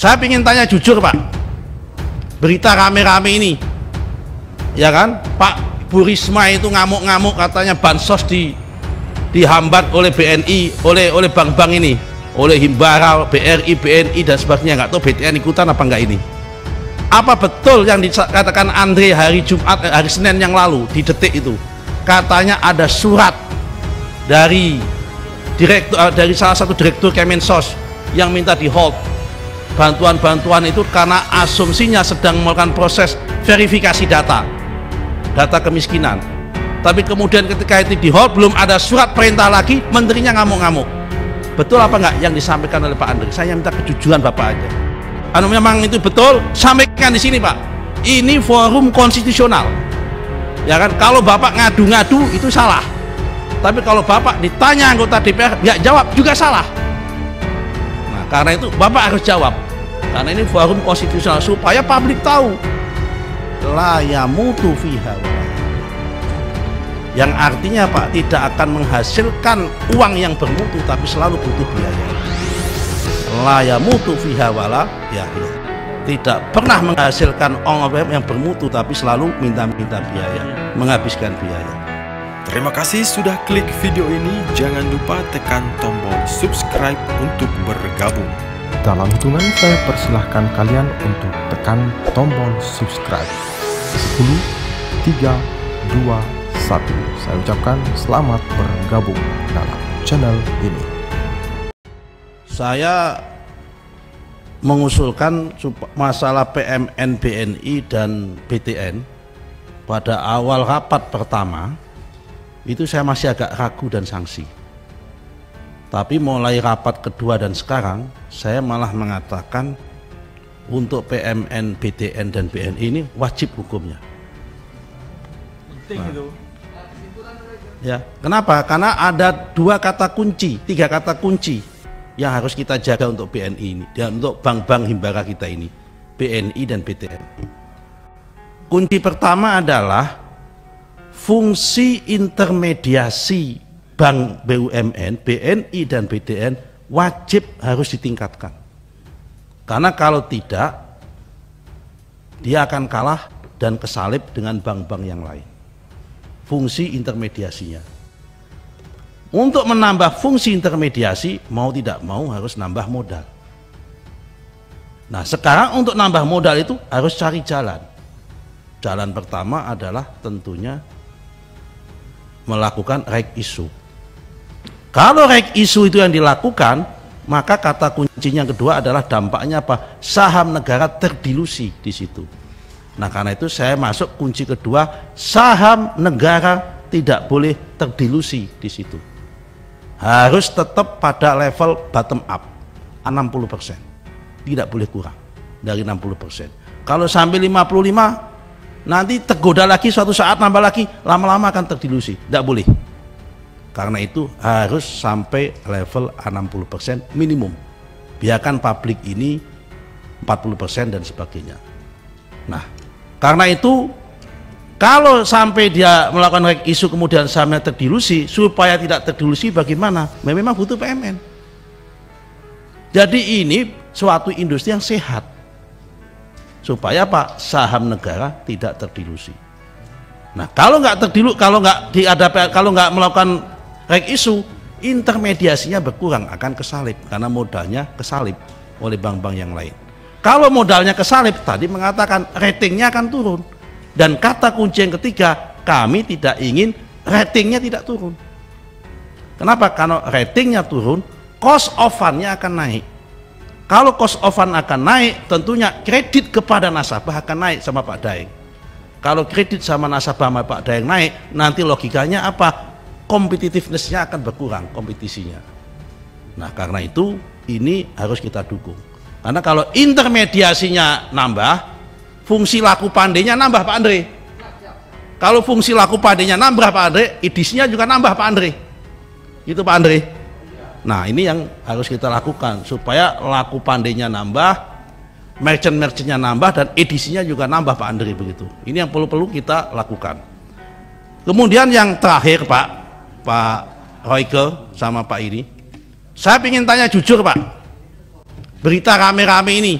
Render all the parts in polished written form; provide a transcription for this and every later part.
Saya ingin tanya jujur Pak, berita rame-rame ini, ya kan, Pak Bu Risma itu ngamuk-ngamuk katanya bansos dihambat oleh BNI, oleh bank-bank ini, oleh Himbara, BRI, BNI dan sebagainya. Nggak tahu BTN ikutan apa enggak ini. Apa betul yang dikatakan Andre hari Senin yang lalu di Detik itu, katanya ada surat dari salah satu direktur Kemensos yang minta di hold bantuan-bantuan itu karena asumsinya sedang melakukan proses verifikasi data kemiskinan. Tapi kemudian ketika itu di hold, belum ada surat perintah lagi, menterinya ngamuk-ngamuk. Betul apa enggak yang disampaikan oleh Pak Andre? Saya minta kejujuran Bapak aja. Memang itu betul, sampaikan di sini Pak. Ini forum konstitusional, ya kan. Kalau Bapak ngadu-ngadu itu salah, tapi kalau Bapak ditanya anggota DPR nggak jawab juga salah. Nah, karena itu Bapak harus jawab, karena ini forum konstitusional supaya publik tahu. La yamutu fiha, yang artinya Pak tidak akan menghasilkan uang yang bermutu, tapi selalu butuh biaya. La yamutu fiha wala yahya, tidak pernah menghasilkan uang yang bermutu, tapi selalu minta-minta biaya, menghabiskan biaya. Terima kasih sudah klik video ini. Jangan lupa tekan tombol subscribe untuk bergabung. Dalam hitungan saya persilahkan kalian untuk tekan tombol subscribe. 10, 3, 2, 1. Saya ucapkan selamat bergabung dalam channel ini. Saya mengusulkan masalah PMN, BNI dan BTN pada awal rapat pertama itu saya masih agak ragu dan sanksi. Tapi mulai rapat kedua dan sekarang saya malah mengatakan untuk PMN, BTN dan BNI ini wajib hukumnya. Penting itu. Ya, kenapa? Karena ada 3 kata kunci yang harus kita jaga untuk BNI ini dan untuk bank-bank himbara kita ini, BNI dan BTN. Kunci pertama adalah fungsi intermediasi bank BUMN, BNI dan BTN wajib harus ditingkatkan. Karena kalau tidak, dia akan kalah dan kesalip dengan bank-bank yang lain. Fungsi intermediasinya. Untuk menambah fungsi intermediasi, mau tidak mau harus nambah modal. Nah, sekarang untuk nambah modal itu harus cari jalan. Jalan pertama adalah tentunya melakukan right issue. Kalau right issue itu yang dilakukan, maka kata kuncinya kedua adalah dampaknya apa? Saham negara terdilusi di situ. Nah, karena itu saya masuk kunci kedua, saham negara tidak boleh terdilusi di situ. Harus tetap pada level bottom up 60%, tidak boleh kurang dari 60%. Kalau sampai 55 nanti tergoda lagi, suatu saat nambah lagi, lama-lama akan terdilusi, tidak boleh. Karena itu harus sampai level 60% minimum, biarkan publik ini 40% dan sebagainya. Nah, karena itu kalau sampai dia melakukan right issue kemudian sahamnya terdilusi, supaya tidak terdilusi bagaimana? Memang butuh PMN. Jadi ini suatu industri yang sehat. Supaya apa? Saham negara tidak terdilusi. Nah, kalau nggak terdilusi, kalau nggak melakukan right issue, intermediasinya berkurang, akan kesalip karena modalnya kesalip oleh bank-bank yang lain. Kalau modalnya kesalip, tadi mengatakan ratingnya akan turun. Dan kata kunci yang ketiga, kami tidak ingin ratingnya tidak turun. Kenapa? Karena ratingnya turun, cost of fund-nya akan naik. Kalau cost of fund akan naik, tentunya kredit kepada nasabah akan naik sama Pak Daeng. Kalau kredit sama nasabah sama Pak Daeng naik, nanti logikanya apa? Competitiveness-nya akan berkurang, kompetisinya. Nah, karena itu ini harus kita dukung. Karena kalau intermediasinya nambah, fungsi laku pandainya nambah Pak Andre. Kalau fungsi laku pandainya nambah Pak Andre, edisinya juga nambah Pak Andre. Itu Pak Andre. Nah, ini yang harus kita lakukan supaya laku pandainya nambah, merchant-merchantnya nambah, dan edisinya juga nambah Pak Andre begitu. Ini yang perlu kita lakukan. Kemudian yang terakhir Pak Royke sama Pak ini, saya ingin tanya jujur Pak, berita rame-rame ini,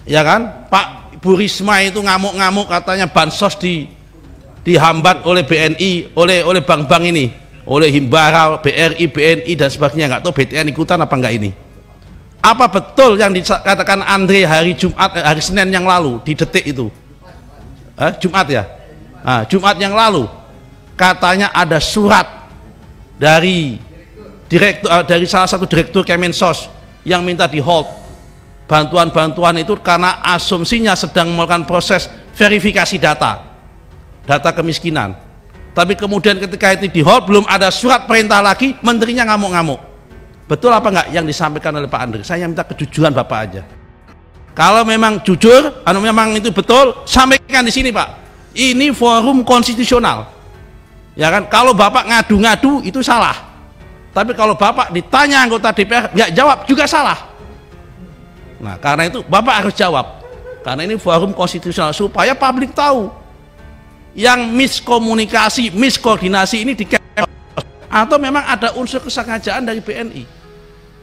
Ya kan? Pak Bu Risma itu ngamuk-ngamuk katanya bansos dihambat oleh BNI, oleh bank-bank ini, oleh Himbara, BRI, BNI dan sebagainya. Nggak tahu BTN ikutan apa enggak ini. Apa betul yang dikatakan Andre hari Senin yang lalu di Detik itu? Jumat ya? Nah, Jumat yang lalu katanya ada surat dari dari salah satu direktur Kemensos yang minta di hold bantuan-bantuan itu karena asumsinya sedang melakukan proses verifikasi data kemiskinan. Tapi kemudian ketika itu di hold, belum ada surat perintah lagi, menterinya ngamuk-ngamuk. Betul apa enggak yang disampaikan oleh Pak Andre? Saya minta kejujuran Bapak aja. Kalau memang jujur, memang itu betul, sampaikan di sini Pak. Ini forum konstitusional, ya kan? Kalau Bapak ngadu-ngadu itu salah, tapi kalau Bapak ditanya anggota DPR nggak jawab juga salah. Nah, karena itu Bapak harus jawab, karena ini forum konstitusional supaya publik tahu yang miskomunikasi, miskoordinasi ini di atau memang ada unsur kesengajaan dari BNI.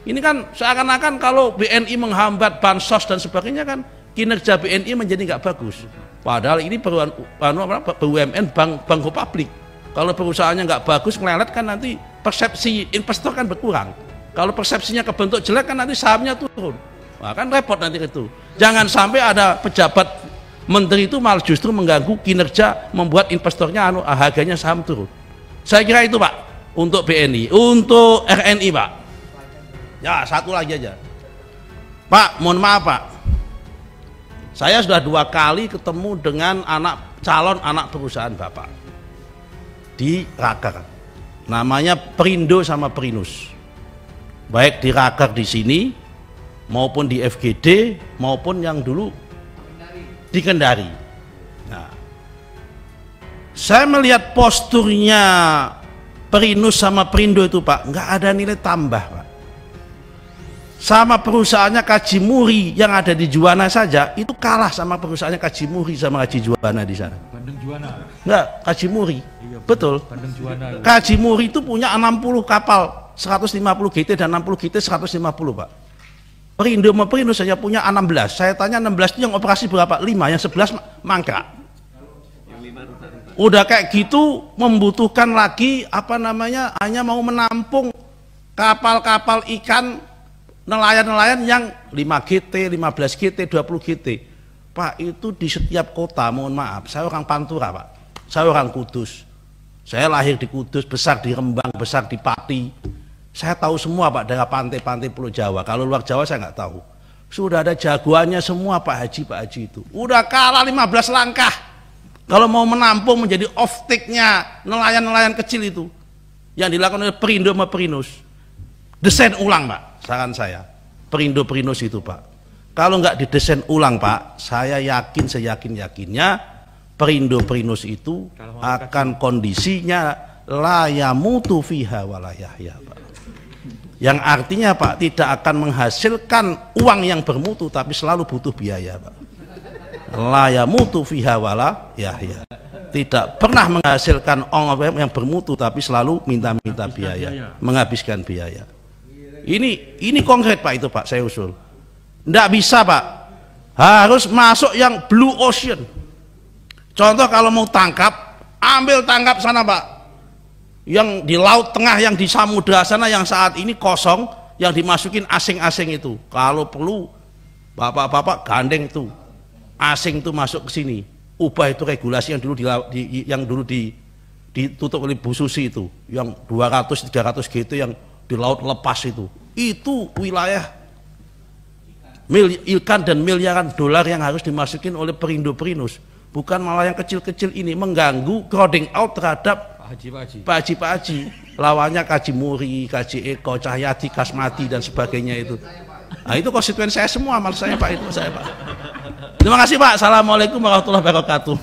Ini kan seakan-akan kalau BNI menghambat bansos dan sebagainya kan kinerja BNI menjadi nggak bagus. Padahal ini BUMN bank publik. Kalau perusahaannya nggak bagus, ngelelet kan nanti persepsi investor kan berkurang. Kalau persepsinya kebentuk jelek kan nanti sahamnya turun. Nah, kan repot nanti itu. Jangan sampai ada pejabat menteri itu malah justru mengganggu kinerja, membuat investornya harganya saham turun. Saya kira itu Pak untuk BNI. Untuk RNI Pak, ya satu lagi aja Pak, mohon maaf Pak, saya sudah 2 kali ketemu dengan calon anak perusahaan Bapak di Raker, namanya Perindo sama Perinus, baik di Raker di sini maupun di FGD maupun yang dulu di Kendari. Nah, saya melihat posturnya Perinus sama Perindo itu Pak, nggak ada nilai tambah Pak. Sama perusahaannya Kajimuri yang ada di Juwana saja itu kalah sama perusahaannya Kajimuri sama Kaji Juwana di sana. Bandeng Juwana. Enggak, Kajimuri. Iya, betul. Bandeng Juwana. Kajimuri itu punya 60 kapal 150 GT dan 60 GT 150 Pak. Perindo sama Perinus saja punya 16. Saya tanya 16 itu yang operasi berapa? 5, yang 11 mangkrak. Udah kayak gitu membutuhkan lagi hanya mau menampung kapal-kapal ikan nelayan-nelayan yang 5 GT, 15 GT, 20 GT. Pak, itu di setiap kota, mohon maaf, saya orang Pantura Pak, saya orang Kudus, saya lahir di Kudus, besar di Rembang, besar di Pati, saya tahu semua Pak daerah pantai-pantai Pulau Jawa. Kalau luar Jawa saya nggak tahu. Sudah ada jagoannya semua Pak Haji itu, udah kalah 15 langkah kalau mau menampung menjadi off-take-nya nelayan-nelayan kecil itu yang dilakukan oleh Perindo sama Perinus. Desain ulang Pak, saran saya, Perindo Perinus itu Pak, kalau nggak didesain ulang Pak, saya yakin seyakin-yakinnya Perindo Perinus itu akan kondisinya la yamutu fiha wa la yahya Pak. Yang artinya Pak, tidak akan menghasilkan uang yang bermutu tapi selalu butuh biaya Pak. La yamutu fiha wa la yahya, tidak pernah menghasilkan uang yang bermutu tapi selalu minta-minta biaya, menghabiskan biaya. Ini konkret Pak, itu Pak saya usul. Nggak bisa Pak, harus masuk yang blue ocean. Contoh kalau mau tangkap, ambil tangkap sana Pak, yang di laut tengah, yang di samudra sana yang saat ini kosong, yang dimasukin asing-asing itu. Kalau perlu bapak-bapak gandeng tuh asing tuh masuk ke sini, ubah itu regulasi yang dulu ditutup oleh Bu Susi itu, yang 200-300 gitu yang di laut lepas itu wilayah ikan dan miliaran dolar yang harus dimasukin oleh Perindo Perinus, bukan malah yang kecil-kecil ini mengganggu crowding out terhadap Pak Haji, lawannya Kajimuri, Kaji Eko, Cahyadi, Kasmati dan sebagainya itu. Nah, itu konstituen saya semua, malah saya Pak, itu saya Pak. Terima kasih Pak. Assalamualaikum warahmatullahi wabarakatuh.